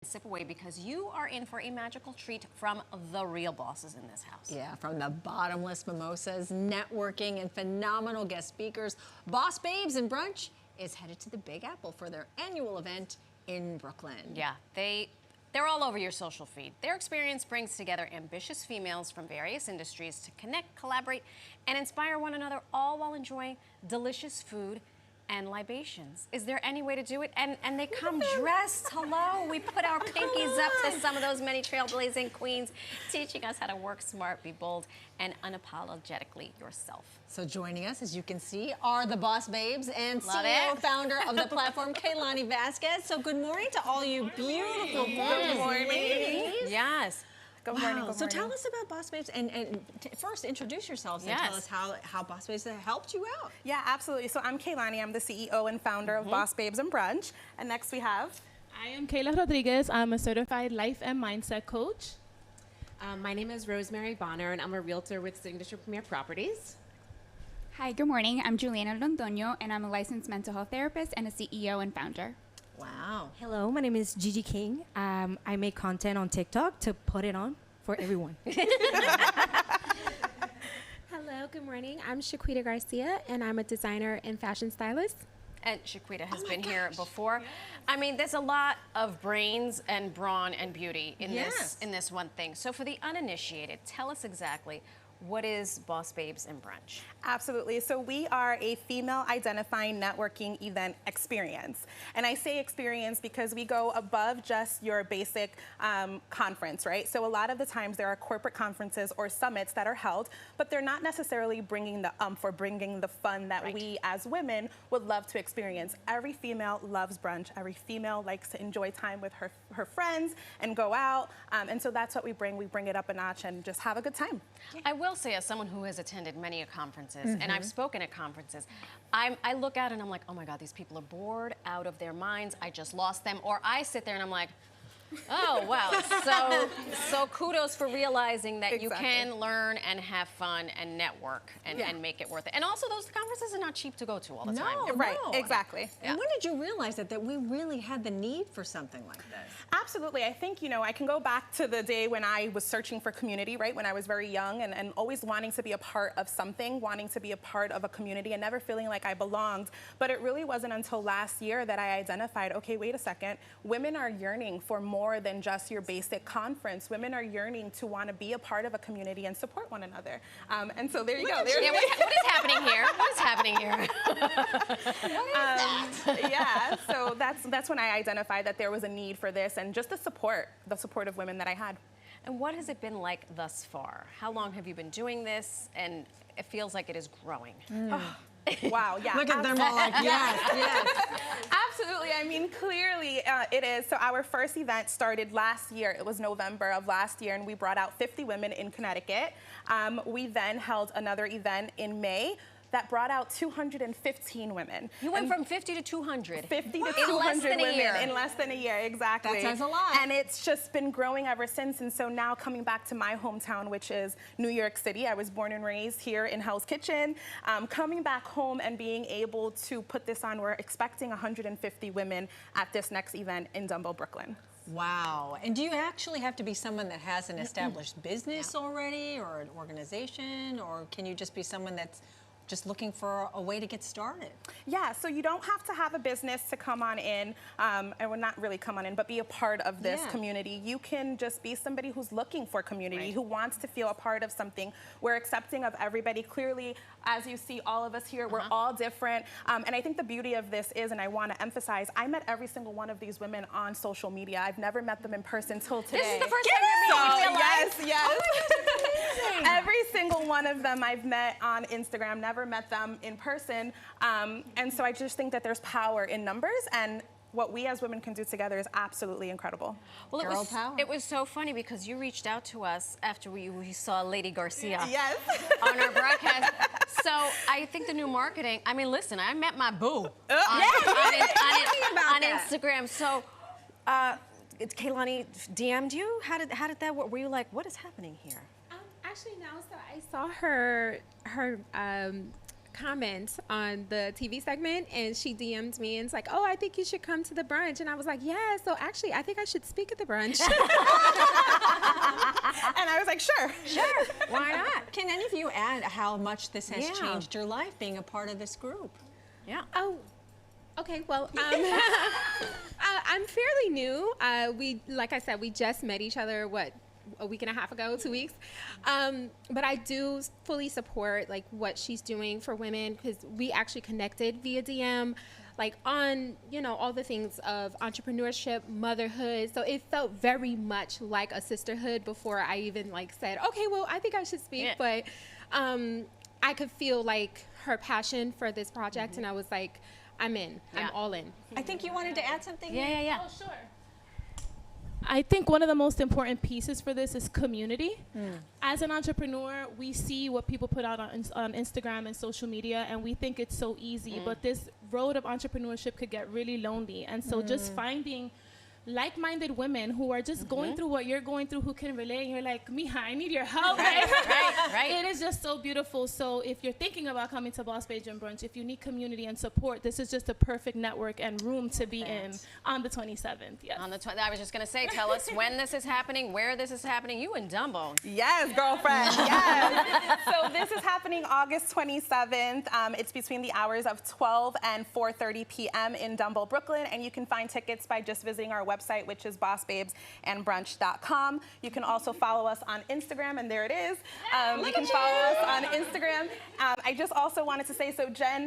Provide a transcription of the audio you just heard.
Sip away because you are in for a magical treat from the real bosses in this house. Yeah, from the bottomless mimosas, networking, and phenomenal guest speakers, Boss Babes and Brunch is headed to the Big Apple for their annual event in Brooklyn. Yeah, they're all over your social feed. Their experience brings together ambitious females from various industries to connect, collaborate, and inspire one another, all while enjoying delicious food and libations. Is there any way to do it? And they come dressed. Hello, we put our pinkies up to some of those many trailblazing queens, teaching us how to work smart, be bold, and unapologetically yourself. So joining us, as you can see, are the Boss Babes and Love CEO it. founder of the platform, Kaylani Vasquez. So good morning to all you beautiful, gorgeous ladies. Yes. Good morning. Good morning. So tell us about Boss Babes and first introduce yourselves and tell us how Boss Babes helped you out. Yeah, absolutely. So I'm Kaylani. I'm the CEO and founder of Boss Babes and Brunch. And next we have... I am Kayla Rodriguez. I'm a certified life and mindset coach. My name is Rosemary Bonner, and I'm a realtor with Signature Premier Properties. Hi, good morning. I'm Juliana Londoño, and I'm a licensed mental health therapist and a CEO and founder. Wow. Hello, my name is Gigi King. I make content on TikTok to put it on for everyone. Hello, good morning. I'm Shaquita Garcia, and I'm a designer and fashion stylist. And Shaquita has been here before. I mean, there's a lot of brains and brawn and beauty in this one thing. So for the uninitiated, tell us exactly, what is Boss Babes and Brunch? Absolutely. So we are a female identifying networking event experience. And I say experience because we go above just your basic conference, right? So a lot of the times there are corporate conferences or summits that are held, but they're not necessarily bringing the or bringing the fun that we as women would love to experience. Every female loves brunch. Every female likes to enjoy time with her friends and go out. And so that's what we bring. We bring it up a notch and just have a good time. I will say, as someone who has attended many conferences, and I've spoken at conferences, I look out and I'm like, oh my God, these people are bored out of their minds. I just lost them. Or I sit there and I'm like, oh, wow. So kudos for realizing that you can learn and have fun and network and make it worth it. And also, those conferences are not cheap to go to all the time. Right, exactly. And when did you realize that we really had the need for something like this? Absolutely. I think, I can go back to the day when I was searching for community, right? When I was very young and always wanting to be a part of something, wanting to be a part of a community and never feeling like I belonged. But it really wasn't until last year that I identified, okay, wait a second, women are yearning for more than just your basic conference. Women are yearning to want to be a part of a community and support one another. And so there you go. What is happening here? What is happening here? Yeah, so that's when I identified that there was a need for this and just the support of women that I had. And what has it been like thus far? How long have you been doing this? And it feels like it is growing. Wow, yeah. Look at them all like, yes. Absolutely. I mean, clearly it is. So our first event started last year. It was November of last year, and we brought out 50 women in Connecticut. We then held another event in May that brought out 215 women. You went from 50 to 200. 50 to 200 in less than women a year. in less than a year, exactly. That says a lot. And it's just been growing ever since. And so now coming back to my hometown, which is New York City. I was born and raised here in Hell's Kitchen. Coming back home and being able to put this on, we're expecting 150 women at this next event in Dumbo, Brooklyn. Wow. And do you actually have to be someone that has an established business already or an organization, or can you just be someone that's just looking for a way to get started? Yeah, so you don't have to have a business to come on in, and well, not really come on in, but be a part of this community. You can just be somebody who's looking for community, who wants to feel a part of something. We're accepting of everybody. Clearly, as you see, all of us here, we're all different. And I think the beauty of this is, and I want to emphasize, I met every single one of these women on social media. I've never met them in person till today. This is the first time you're meeting Yes. Oh, every single one of them I've met on Instagram, never met them in person. And so I just think that there's power in numbers, and what we as women can do together is absolutely incredible. Well, it was so funny because you reached out to us after we saw Lady Garcia on our broadcast. So I think the new marketing, I mean, listen, I met my boo on Instagram. So Kaylani DM'd you? How did that work? Were you like, what is happening here? Actually, no. So I saw her comment on the TV segment, and she DM'd me and it's like, oh, I think you should come to the brunch. And I was like, yeah, so actually, I think I should speak at the brunch. And I was like, sure. Why not? Can any of you add how much this has Yeah. changed your life being a part of this group? Yeah. Oh, okay. Well, I'm fairly new. Like I said, we just met each other, a week and a half ago, 2 weeks. But I do fully support like what she's doing for women, because we actually connected via DM, like on, all the things of entrepreneurship, motherhood. So it felt very much like a sisterhood before I even like said, okay, well, I think I should speak. Yeah. But I could feel like her passion for this project, and I was like, I'm in. Yeah. I'm all in. I think you wanted to add something? Yeah. Oh, sure. I think one of the most important pieces for this is community. As an entrepreneur, we see what people put out on Instagram and social media, and we think it's so easy, but this road of entrepreneurship could get really lonely. And so just finding like-minded women who are just going through what you're going through, who can relate, and you're like, Mija, I need your help. Right. It is just so beautiful. So if you're thinking about coming to Boss Babes Brunch, if you need community and support, this is just a perfect network and room to be in on the 27th. Yes. On the I was just going to say, tell us when this is happening, where this is happening. You in Dumbo. Yes, girlfriend. Yes. So this is happening August 27th. It's between the hours of 12 and 4:30 p.m. in Dumbo, Brooklyn, and you can find tickets by just visiting our website, which is bossbabesandbrunch.com. You can also follow us on Instagram, and there it is. You can follow us on Instagram. I just also wanted to say, so Jen